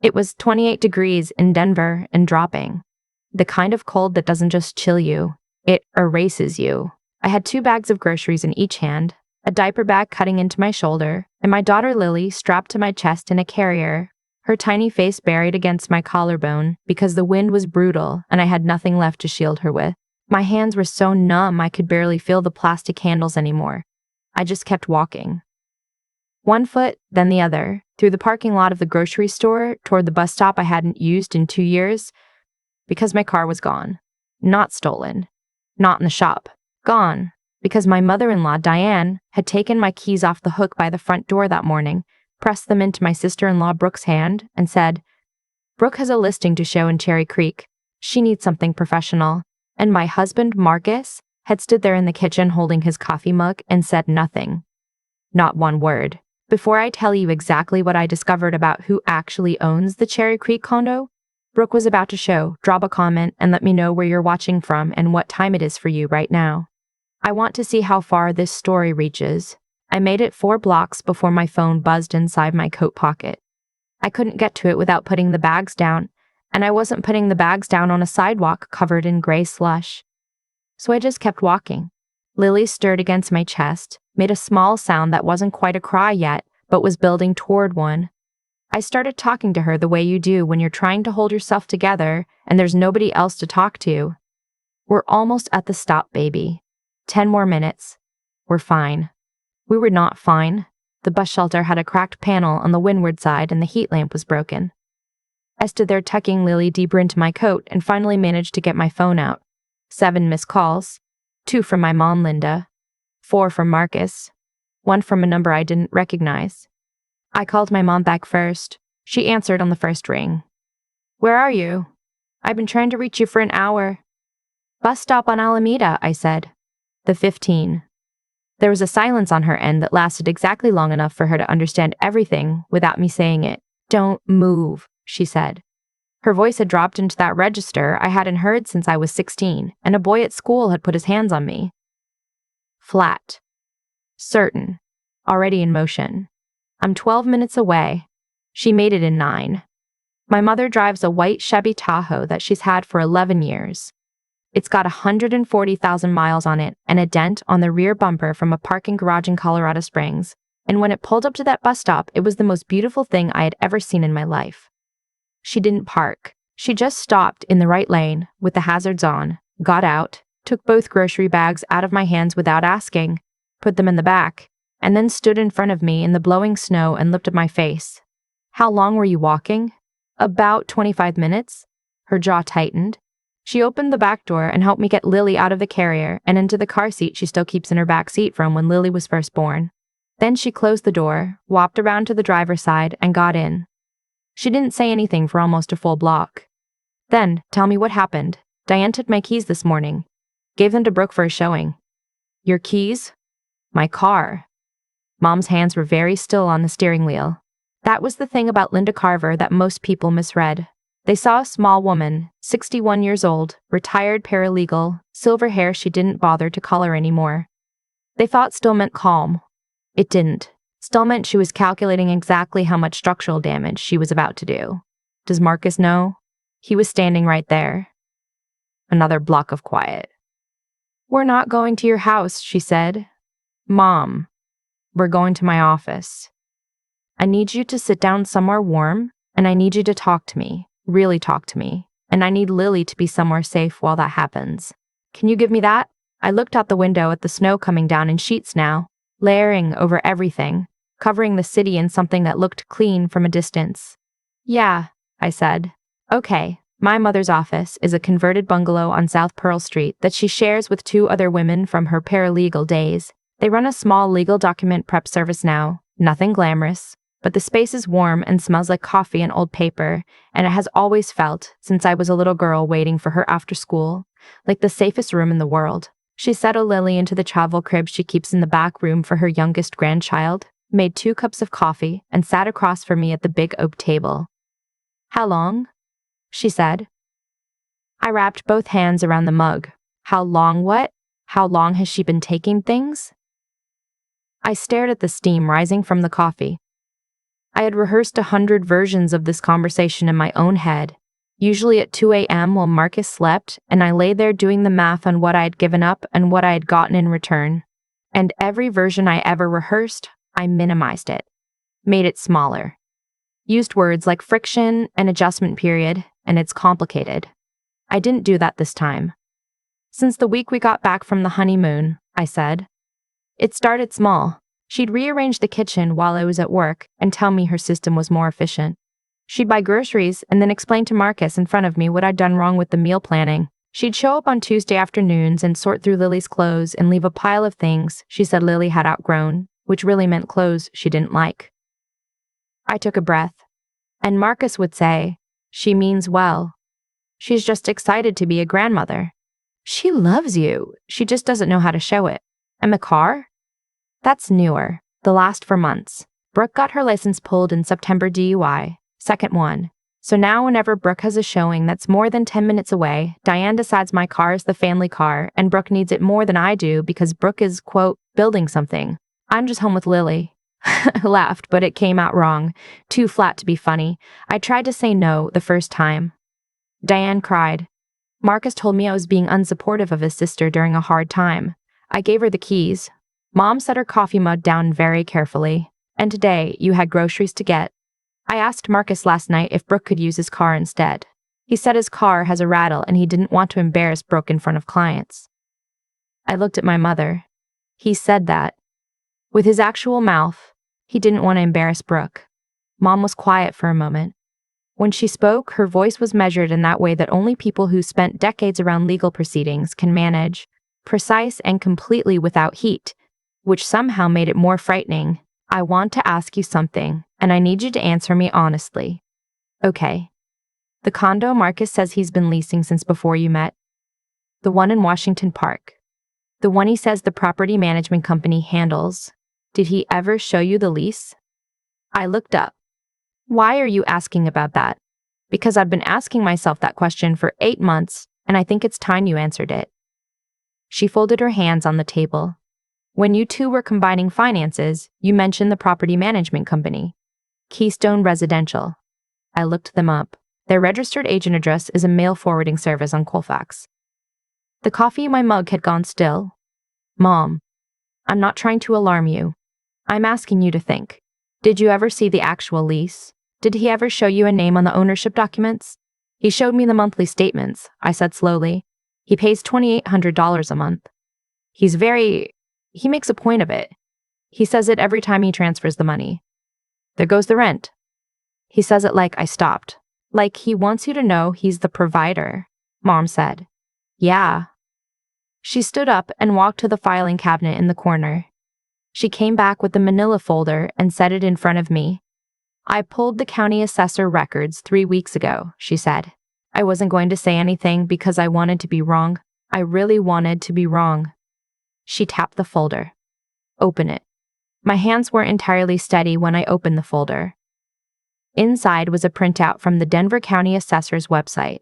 It was 28 degrees in Denver and dropping. The kind of cold that doesn't just chill you, it erases you. I had 2 bags of groceries in each hand, a diaper bag cutting into my shoulder, and my daughter Lily strapped to my chest in a carrier, her tiny face buried against my collarbone because the wind was brutal and I had nothing left to shield her with. My hands were so numb I could barely feel the plastic handles anymore. I just kept walking. One foot, then the other, through the parking lot of the grocery store toward the bus stop I hadn't used in 2 years, because my car was gone. Not stolen. Not in the shop. Gone. Because my mother-in-law, Diane, had taken my keys off the hook by the front door that morning, pressed them into my sister-in-law Brooke's hand, and said, "Brooke has a listing to show in Cherry Creek. She needs something professional." And my husband, Marcus, had stood there in the kitchen holding his coffee mug and said nothing. Not one word. Before I tell you exactly what I discovered about who actually owns the Cherry Creek condo, Brooke was about to drop a comment and let me know where you're watching from and what time it is for you right now. I want to see how far this story reaches. I made it 4 blocks before my phone buzzed inside my coat pocket. I couldn't get to it without putting the bags down, and I wasn't putting the bags down on a sidewalk covered in gray slush. So I just kept walking. Lily stirred against my chest, made a small sound that wasn't quite a cry yet, but was building toward one. I started talking to her the way you do when you're trying to hold yourself together and there's nobody else to talk to. "We're almost at the stop, baby. 10 more minutes. We're fine." We were not fine. The bus shelter had a cracked panel on the windward side and the heat lamp was broken. I stood there tucking Lily deeper into my coat and finally managed to get my phone out. 7 missed calls. 2 from my mom, Linda. 4 from Marcus. 1 from a number I didn't recognize. I called my mom back first. She answered on the first ring. "Where are you?" "I've been trying to reach you for an hour." "Bus stop on Alameda," I said. "The 15. There was a silence on her end that lasted exactly long enough for her to understand everything without me saying it. "Don't move," she said. Her voice had dropped into that register I hadn't heard since I was 16, and a boy at school had put his hands on me. Flat. Certain. Already in motion. I'm 12 minutes away. She made it in 9. My mother drives a white Chevy Tahoe that she's had for 11 years. It's got 140,000 miles on it and a dent on the rear bumper from a parking garage in Colorado Springs. And when it pulled up to that bus stop, it was the most beautiful thing I had ever seen in my life. She didn't park. She just stopped in the right lane with the hazards on, got out, took both grocery bags out of my hands without asking, put them in the back, and then stood in front of me in the blowing snow and looked at my face. "How long were you walking?" "About 25 minutes. Her jaw tightened. She opened the back door and helped me get Lily out of the carrier and into the car seat she still keeps in her back seat from when Lily was first born. Then she closed the door, walked around to the driver's side, and got in. She didn't say anything for almost a full block. Then, tell me what happened. Diane took my keys this morning. Gave them to Brooke for a showing." "Your keys?" "My car." Mom's hands were very still on the steering wheel. That was the thing about Linda Carver that most people misread. They saw a small woman, 61 years old, retired paralegal, silver hair she didn't bother to color anymore. They thought still meant calm. It didn't. Still meant she was calculating exactly how much structural damage she was about to do. Does Marcus know? He was standing right there. Another block of quiet. "We're not going to your house," she said. "Mom, we're going to my office. I need you to sit down somewhere warm, and I need you to talk to me, really talk to me, and I need Lily to be somewhere safe while that happens. Can you give me that?" I looked out the window at the snow coming down in sheets now, layering over everything, covering the city in something that looked clean from a distance. "Yeah," I said. "Okay, my mother's office is a converted bungalow on South Pearl Street that she shares with 2 other women from her paralegal days. They run a small legal document prep service now, nothing glamorous, but the space is warm and smells like coffee and old paper, and it has always felt, since I was a little girl waiting for her after school, like the safest room in the world. She settled Lily into the travel crib she keeps in the back room for her youngest grandchild, made 2 cups of coffee, and sat across from me at the big oak table. "How long?" she said. I wrapped both hands around the mug. "How long what? How long has she been taking things?" I stared at the steam rising from the coffee. I had rehearsed 100 versions of this conversation in my own head, usually at 2 a.m. while Marcus slept, and I lay there doing the math on what I had given up and what I had gotten in return. And every version I ever rehearsed, I minimized it, made it smaller. Used words like friction and adjustment period, and it's complicated. I didn't do that this time. Since the week we got back from the honeymoon, I said. It started small. She'd rearrange the kitchen while I was at work and tell me her system was more efficient. She'd buy groceries and then explain to Marcus in front of me what I'd done wrong with the meal planning. She'd show up on Tuesday afternoons and sort through Lily's clothes and leave a pile of things she said Lily had outgrown, which really meant clothes she didn't like. I took a breath, and Marcus would say, "She means well. She's just excited to be a grandmother. She loves you. She just doesn't know how to show it." And the car? That's newer. The last for months. Brooke got her license pulled in September DUI, second one. So now whenever Brooke has a showing that's more than 10 minutes away, Diane decides my car is the family car and Brooke needs it more than I do because Brooke is, quote, building something. I'm just home with Lily. I laughed, but it came out wrong. Too flat to be funny. I tried to say no the first time. Diane cried. Marcus told me I was being unsupportive of his sister during a hard time. I gave her the keys. Mom set her coffee mug down very carefully. And today, you had groceries to get. I asked Marcus last night if Brooke could use his car instead. He said his car has a rattle and he didn't want to embarrass Brooke in front of clients. I looked at my mother. He said that. With his actual mouth, he didn't want to embarrass Brooke. Mom was quiet for a moment. When she spoke, her voice was measured in that way that only people who spent decades around legal proceedings can manage, precise and completely without heat, which somehow made it more frightening. I want to ask you something, and I need you to answer me honestly. Okay. The condo Marcus says he's been leasing since before you met. The one in Washington Park. The one he says the property management company handles. Did he ever show you the lease? I looked up. Why are you asking about that? Because I've been asking myself that question for 8 months, and I think it's time you answered it. She folded her hands on the table. When you two were combining finances, you mentioned the property management company. Keystone Residential. I looked them up. Their registered agent address is a mail forwarding service on Colfax. The coffee in my mug had gone still. Mom, I'm not trying to alarm you. I'm asking you to think. Did you ever see the actual lease? Did he ever show you a name on the ownership documents? He showed me the monthly statements, I said slowly. He pays $2,800 a month. He makes a point of it. He says it every time he transfers the money. There goes the rent. He says it like I stopped. Like he wants you to know he's the provider, Mom said. Yeah. She stood up and walked to the filing cabinet in the corner. She came back with the manila folder and set it in front of me. I pulled the county assessor records 3 weeks ago, she said. I wasn't going to say anything because I wanted to be wrong. I really wanted to be wrong. She tapped the folder. Open it. My hands weren't entirely steady when I opened the folder. Inside was a printout from the Denver County Assessor's website.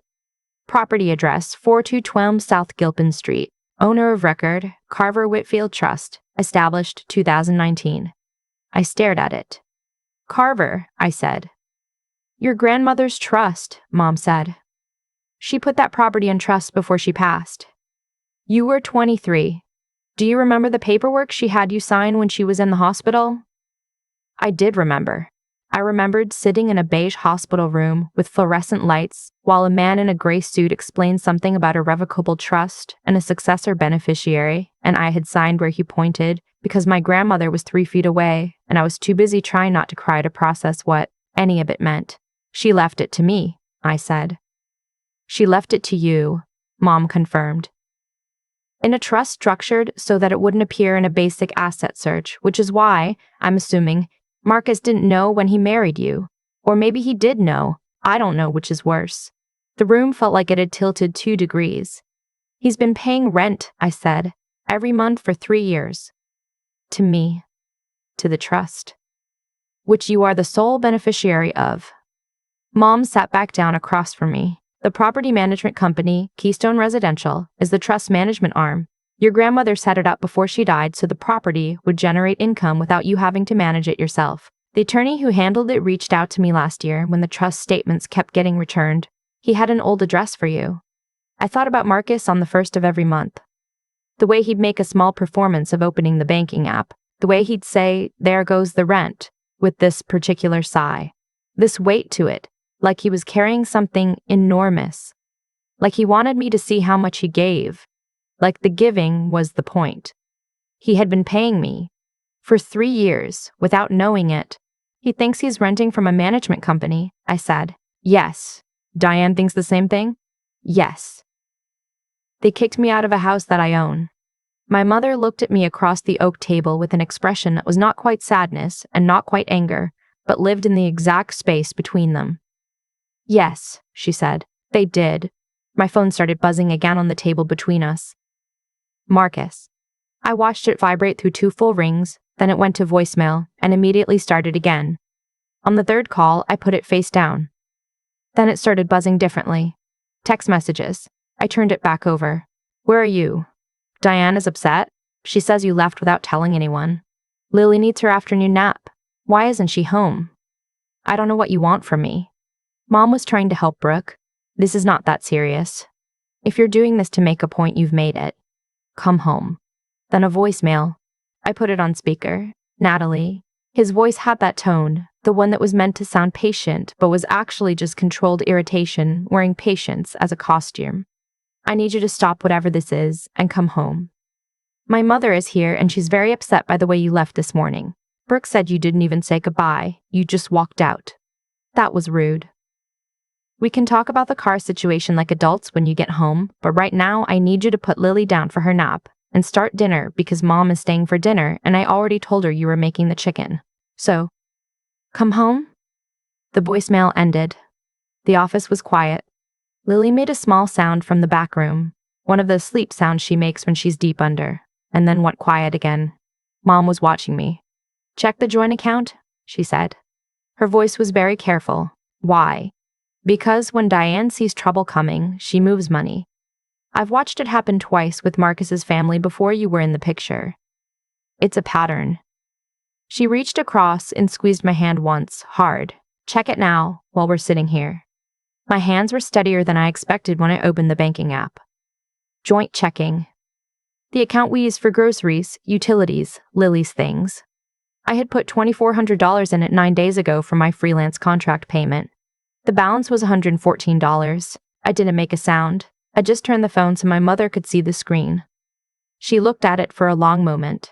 Property address 4212 South Gilpin Street. Owner of record, Carver Whitfield Trust. Established 2019. I stared at it. Carver, I said. Your grandmother's trust, Mom said. She put that property in trust before she passed. You were 23. Do you remember the paperwork she had you sign when she was in the hospital? I did remember. I remembered sitting in a beige hospital room with fluorescent lights while a man in a gray suit explained something about a revocable trust and a successor beneficiary, and I had signed where he pointed because my grandmother was 3 feet away and I was too busy trying not to cry to process what any of it meant. She left it to me, I said. She left it to you, Mom confirmed. In a trust structured so that it wouldn't appear in a basic asset search, which is why, I'm assuming, Marcus didn't know when he married you. Or maybe he did know. I don't know which is worse. The room felt like it had tilted 2 degrees. He's been paying rent, I said, every month for 3 years. To me. To the trust. Which you are the sole beneficiary of. Mom sat back down across from me. The property management company, Keystone Residential, is the trust management arm. Your grandmother set it up before she died so the property would generate income without you having to manage it yourself. The attorney who handled it reached out to me last year when the trust statements kept getting returned. He had an old address for you. I thought about Marcus on the first of every month. The way he'd make a small performance of opening the banking app. The way he'd say, "There goes the rent," with this particular sigh. This weight to it, like he was carrying something enormous. Like he wanted me to see how much he gave. Like the giving was the point. He had been paying me for 3 years without knowing it. He thinks he's renting from a management company, I said. Yes. Diane thinks the same thing? Yes. They kicked me out of a house that I own. My mother looked at me across the oak table with an expression that was not quite sadness and not quite anger, but lived in the exact space between them. Yes, she said. They did. My phone started buzzing again on the table between us. Marcus. I watched it vibrate through 2 full rings, then it went to voicemail and immediately started again. On the 3rd call, I put it face down. Then it started buzzing differently. Text messages. I turned it back over. Where are you? Diane is upset. She says you left without telling anyone. Lily needs her afternoon nap. Why isn't she home? I don't know what you want from me. Mom was trying to help Brooke. This is not that serious. If you're doing this to make a point, you've made it. Come home. Then a voicemail. I put it on speaker. Natalie. His voice had that tone, the one that was meant to sound patient, but was actually just controlled irritation, wearing patience as a costume. I need you to stop whatever this is and come home. My mother is here and she's very upset by the way you left this morning. Brooke said you didn't even say goodbye, you just walked out. That was rude. We can talk about the car situation like adults when you get home, but right now I need you to put Lily down for her nap and start dinner because Mom is staying for dinner and I already told her you were making the chicken. So, come home? The voicemail ended. The office was quiet. Lily made a small sound from the back room, one of the sleep sounds she makes when she's deep under, and then went quiet again. Mom was watching me. Check the joint account, she said. Her voice was very careful. Why? Because when Diane sees trouble coming, she moves money. I've watched it happen twice with Marcus's family before you were in the picture. It's a pattern. She reached across and squeezed my hand once, hard. Check it now, while we're sitting here. My hands were steadier than I expected when I opened the banking app. Joint checking. The account we use for groceries, utilities, Lily's things. I had put $2,400 in it 9 days ago for my freelance contract payment. The balance was $114. I didn't make a sound. I just turned the phone so my mother could see the screen. She looked at it for a long moment.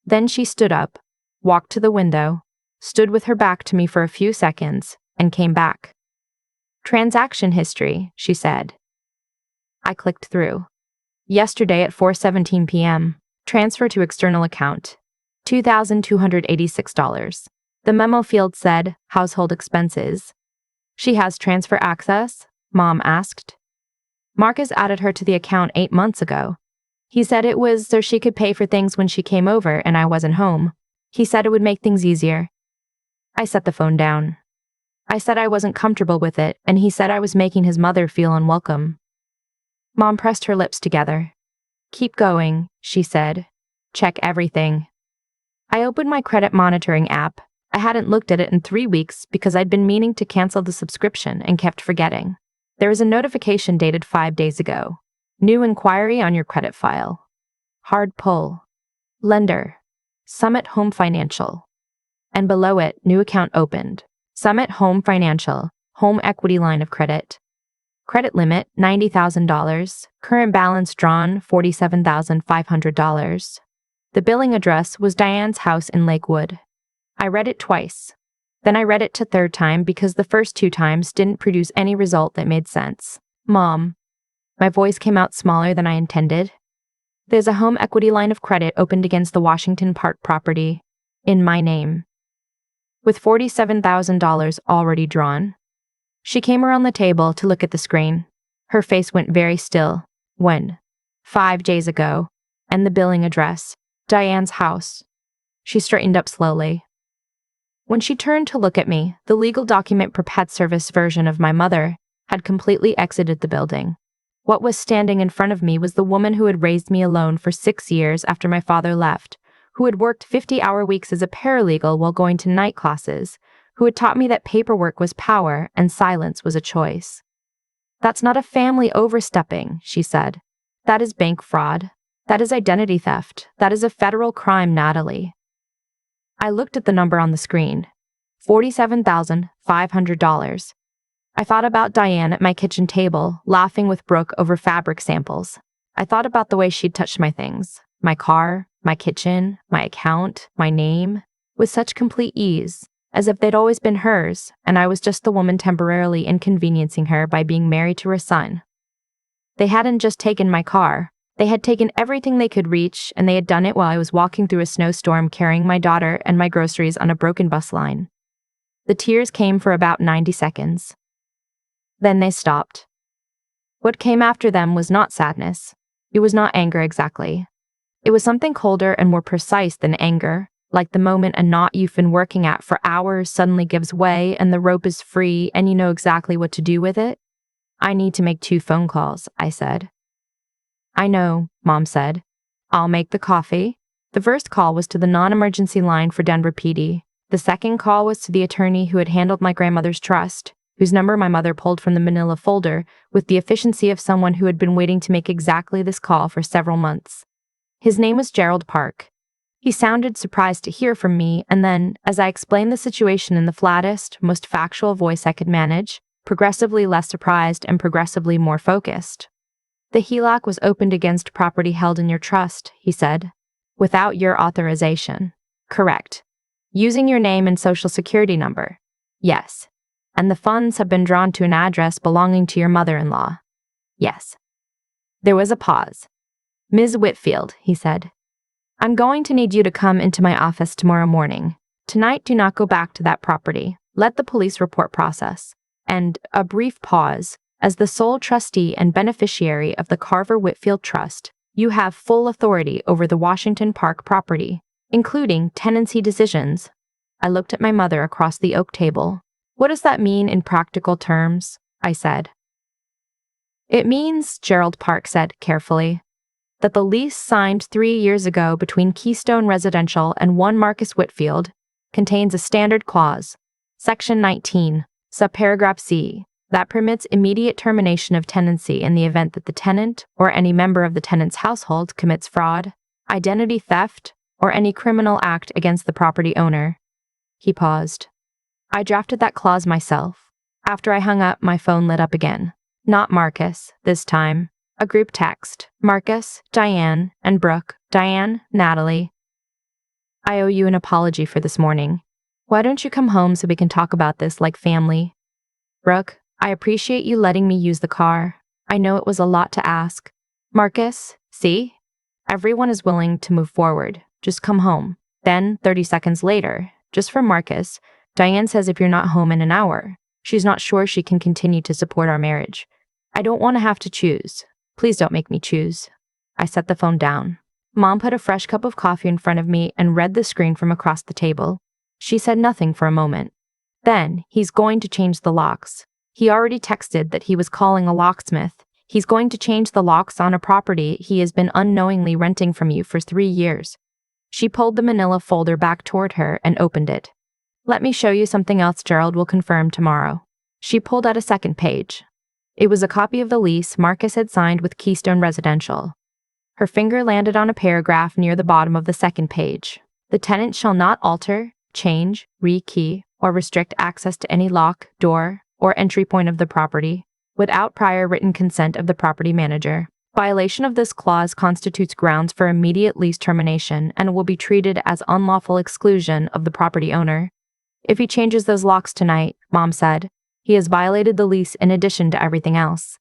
Then she stood up, walked to the window, stood with her back to me for a few seconds, and came back. Transaction history, she said. I clicked through. Yesterday at 4:17 p.m., transfer to external account, $2,286. The memo field said, household expenses. She has transfer access? Mom asked. Marcus added her to the account 8 months ago. He said it was so she could pay for things when she came over and I wasn't home. He said it would make things easier. I set the phone down. I said I wasn't comfortable with it, and he said I was making his mother feel unwelcome. Mom pressed her lips together. Keep going, she said. Check everything. I opened my credit monitoring app. I hadn't looked at it in 3 weeks because I'd been meaning to cancel the subscription and kept forgetting. There was a notification dated 5 days ago. New inquiry on your credit file. Hard pull. Lender. Summit Home Financial. And below it, new account opened. Summit Home Financial. Home equity line of credit. Credit limit, $90,000. Current balance drawn, $47,500. The billing address was Diane's house in Lakewood. I read it twice. Then I read it a third time because the first 2 times didn't produce any result that made sense. Mom. My voice came out smaller than I intended. There's a home equity line of credit opened against the Washington Park property, in my name, with $47,000 already drawn. She came around the table to look at the screen. Her face went very still. When? 5 days ago. And the billing address. Diane's house. She straightened up slowly. When she turned to look at me, the legal document for pet service version of my mother had completely exited the building. What was standing in front of me was the woman who had raised me alone for 6 years after my father left, who had worked 50-hour weeks as a paralegal while going to night classes, who had taught me that paperwork was power and silence was a choice. "That's not a family overstepping," she said. "That is bank fraud. That is identity theft. That is a federal crime, Natalie." I looked at the number on the screen. $47,500. I thought about Diane at my kitchen table, laughing with Brooke over fabric samples. I thought about the way she'd touched my things, my car, my kitchen, my account, my name, with such complete ease, as if they'd always been hers, and I was just the woman temporarily inconveniencing her by being married to her son. They hadn't just taken my car. They had taken everything they could reach, and they had done it while I was walking through a snowstorm carrying my daughter and my groceries on a broken bus line. The tears came for about 90 seconds. Then they stopped. What came after them was not sadness. It was not anger exactly. It was something colder and more precise than anger, like the moment a knot you've been working at for hours suddenly gives way and the rope is free and you know exactly what to do with it. "I need to make 2 phone calls," I said. "I know," Mom said. "I'll make the coffee." The first call was to the non-emergency line for Denver PD. The second call was to the attorney who had handled my grandmother's trust, whose number my mother pulled from the manila folder with the efficiency of someone who had been waiting to make exactly this call for several months. His name was Gerald Park. He sounded surprised to hear from me, and then, as I explained the situation in the flattest, most factual voice I could manage, progressively less surprised and progressively more focused. "The HELOC was opened against property held in your trust," he said. "Without your authorization." "Correct." "Using your name and social security number." "Yes." "And the funds have been drawn to an address belonging to your mother-in-law." "Yes." There was a pause. "Ms. Whitfield," he said, "I'm going to need you to come into my office tomorrow morning. Tonight, do not go back to that property. Let the police report process." And a brief pause. "As the sole trustee and beneficiary of the Carver Whitfield Trust, you have full authority over the Washington Park property, including tenancy decisions." I looked at my mother across the oak table. "What does that mean in practical terms?" I said. "It means," Gerald Park said carefully, "that the lease signed 3 years ago between Keystone Residential and one Marcus Whitfield contains a standard clause, Section 19, subparagraph C, that permits immediate termination of tenancy in the event that the tenant or any member of the tenant's household commits fraud, identity theft, or any criminal act against the property owner." He paused. "I drafted that clause myself." After I hung up, my phone lit up again. Not Marcus, this time. A group text. Marcus, Diane, and Brooke. Diane, Natalie. "I owe you an apology for this morning. Why don't you come home so we can talk about this like family?" Brooke, "I appreciate you letting me use the car. I know it was a lot to ask." Marcus, "See? Everyone is willing to move forward. Just come home." Then, 30 seconds later, just for Marcus, Diane says if you're not home in an hour, she's not sure she can continue to support our marriage. "I don't want to have to choose. Please don't make me choose." I set the phone down. Mom put a fresh cup of coffee in front of me and read the screen from across the table. She said nothing for a moment. Then, "He's going to change the locks. He already texted that he was calling a locksmith. He's going to change the locks on a property he has been unknowingly renting from you for 3 years. She pulled the manila folder back toward her and opened it. "Let me show you something else Gerald will confirm tomorrow." She pulled out a second page. It was a copy of the lease Marcus had signed with Keystone Residential. Her finger landed on a paragraph near the bottom of the second page. "The tenant shall not alter, change, rekey, or restrict access to any lock, door, or entry point of the property without prior written consent of the property manager. Violation of this clause constitutes grounds for immediate lease termination and will be treated as unlawful exclusion of the property owner. If he changes those locks tonight," Mom said, "he has violated the lease in addition to everything else.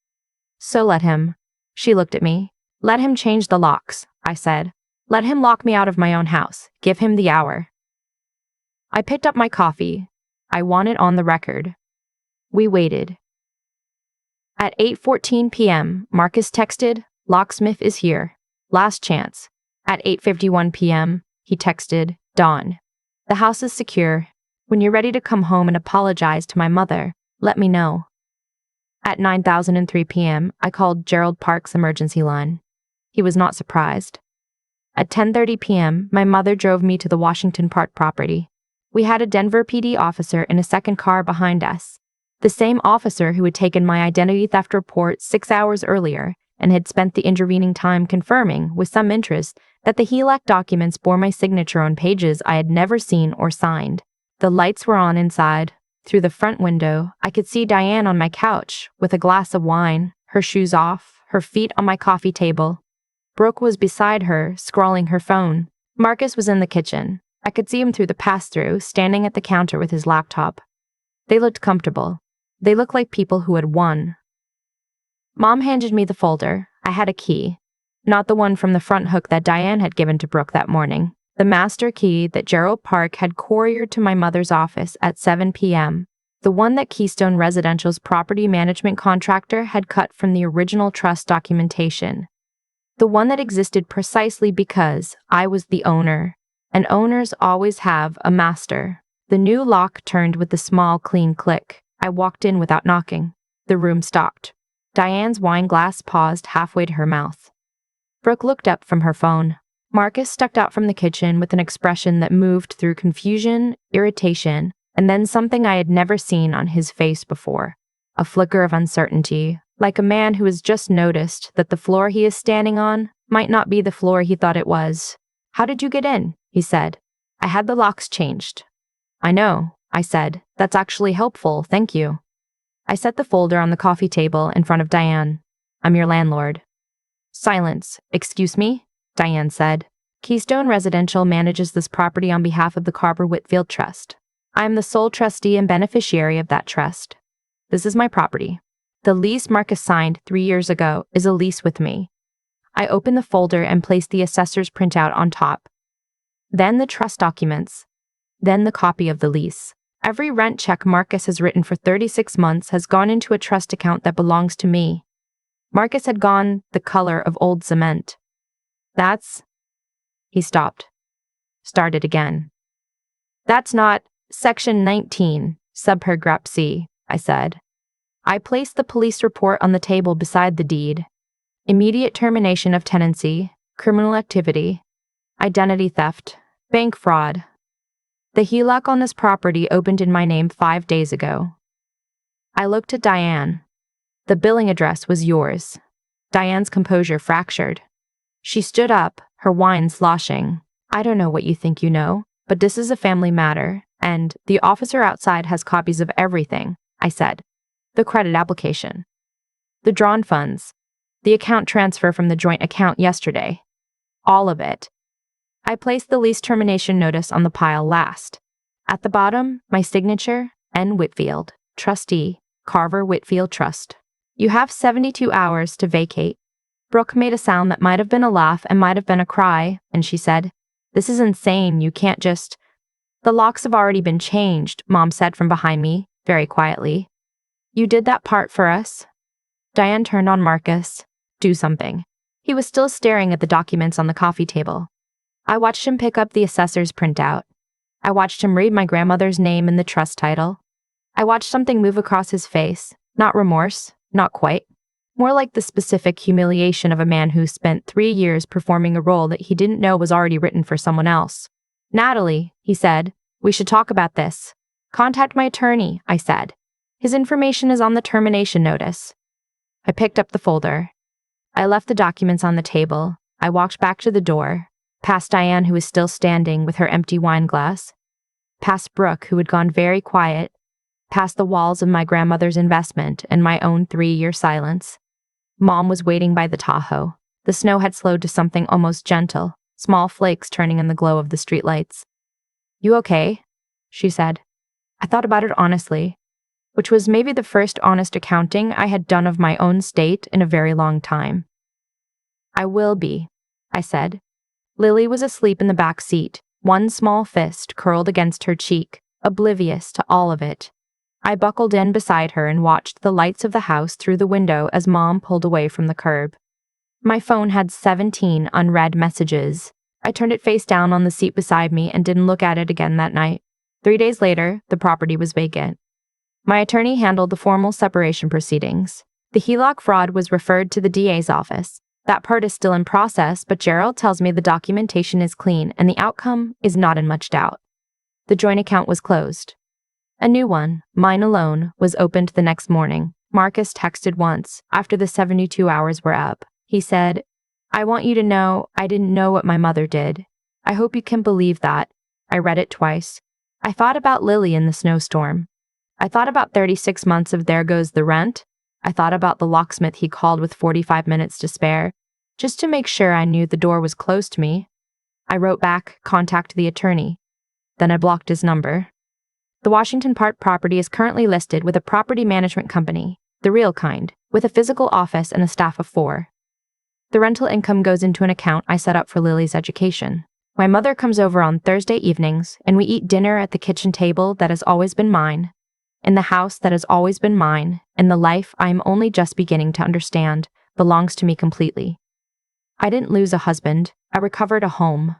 So let him." She looked at me. "Let him change the locks," I said. "Let him lock me out of my own house. Give him the hour." I picked up my coffee. I want it on the record. We waited. At 8:14 p.m., Marcus texted, "Locksmith is here. Last chance." At 8:51 p.m., he texted, "Dawn. The house is secure. When you're ready to come home and apologize to my mother, let me know." At 9:03 p.m., I called Gerald Park's emergency line. He was not surprised. At 10:30 p.m., my mother drove me to the Washington Park property. We had a Denver PD officer in a second car behind us. The same officer who had taken my identity theft report 6 hours earlier and had spent the intervening time confirming, with some interest, that the HELAC documents bore my signature on pages I had never seen or signed. The lights were on inside. Through the front window, I could see Diane on my couch, with a glass of wine, her shoes off, her feet on my coffee table. Brooke was beside her, scrawling her phone. Marcus was in the kitchen. I could see him through the pass-through, standing at the counter with his laptop. They looked comfortable. They looked like people who had won. Mom handed me the folder. I had a key. Not the one from the front hook that Diane had given to Brooke that morning. The master key that Gerald Park had couriered to my mother's office at 7 p.m. The one that Keystone Residential's property management contractor had cut from the original trust documentation. The one that existed precisely because I was the owner, and owners always have a master. The new lock turned with a small, clean click. I walked in without knocking. The room stopped. Diane's wine glass paused halfway to her mouth. Brooke looked up from her phone. Marcus stepped out from the kitchen with an expression that moved through confusion, irritation, and then something I had never seen on his face before. A flicker of uncertainty, like a man who has just noticed that the floor he is standing on might not be the floor he thought it was. "How did you get in?" he said. "I had the locks changed." "I know," I said. "That's actually helpful, thank you." I set the folder on the coffee table in front of Diane. "I'm your landlord." Silence. "Excuse me?" Diane said. "Keystone Residential manages this property on behalf of the Carver Whitfield Trust. I am the sole trustee and beneficiary of that trust. This is my property. The lease Marcus signed 3 years ago is a lease with me." I opened the folder and placed the assessor's printout on top. Then the trust documents. Then the copy of the lease. Every rent check Marcus has written for 36 months has gone into a trust account that belongs to me. Marcus had gone the color of old cement. That's... He stopped. Started again. "That's not Section 19, subparagraph C," I said. I placed the police report on the table beside the deed. Immediate termination of tenancy, criminal activity, identity theft, bank fraud. The HELOC on this property opened in my name 5 days ago. I looked at Diane. The billing address was yours. Diane's composure fractured. She stood up, her wine sloshing. "I don't know what you think you know, but this is a family matter, and the officer outside has copies of everything," I said. "The credit application. The drawn funds. The account transfer from the joint account yesterday. All of it." I placed the lease termination notice on the pile last. At the bottom, my signature, N. Whitfield, trustee, Carver Whitfield Trust. "You have 72 hours to vacate." Brooke made a sound that might have been a laugh and might have been a cry, and she said, "This is insane, you can't just..." "The locks have already been changed," Mom said from behind me, very quietly. "You did that part for us." Diane turned on Marcus. "Do something." He was still staring at the documents on the coffee table. I watched him pick up the assessor's printout. I watched him read my grandmother's name in the trust title. I watched something move across his face, not remorse, not quite. More like the specific humiliation of a man who spent 3 years performing a role that he didn't know was already written for someone else. "Natalie," he said, "we should talk about this." "Contact my attorney," I said. "His information is on the termination notice." I picked up the folder. I left the documents on the table. I walked back to the door, past Diane, who was still standing with her empty wine glass, past Brooke, who had gone very quiet, past the walls of my grandmother's investment and my own 3-year silence. Mom was waiting by the Tahoe. The snow had slowed to something almost gentle, small flakes turning in the glow of the streetlights. "You okay?" she said. I thought about it honestly, which was maybe the first honest accounting I had done of my own state in a very long time. "I will be," I said. Lily was asleep in the back seat, one small fist curled against her cheek, oblivious to all of it. I buckled in beside her and watched the lights of the house through the window as Mom pulled away from the curb. My phone had 17 unread messages. I turned it face down on the seat beside me and didn't look at it again that night. 3 days later, the property was vacant. My attorney handled the formal separation proceedings. The HELOC fraud was referred to the DA's office. That part is still in process, but Gerald tells me the documentation is clean and the outcome is not in much doubt. The joint account was closed. A new one, mine alone, was opened the next morning. Marcus texted once, after the 72 hours were up. He said, "I want you to know I didn't know what my mother did. I hope you can believe that." I read it twice. I thought about Lily in the snowstorm. I thought about 36 months of There Goes the Rent. I thought about the locksmith he called with 45 minutes to spare, just to make sure I knew the door was closed to me. I wrote back, "Contact the attorney." Then I blocked his number. The Washington Park property is currently listed with a property management company, the real kind, with a physical office and a staff of 4. The rental income goes into an account I set up for Lily's education. My mother comes over on Thursday evenings, and we eat dinner at the kitchen table that has always been mine, in the house that has always been mine, and the life I am only just beginning to understand belongs to me completely. I didn't lose a husband, I recovered a home,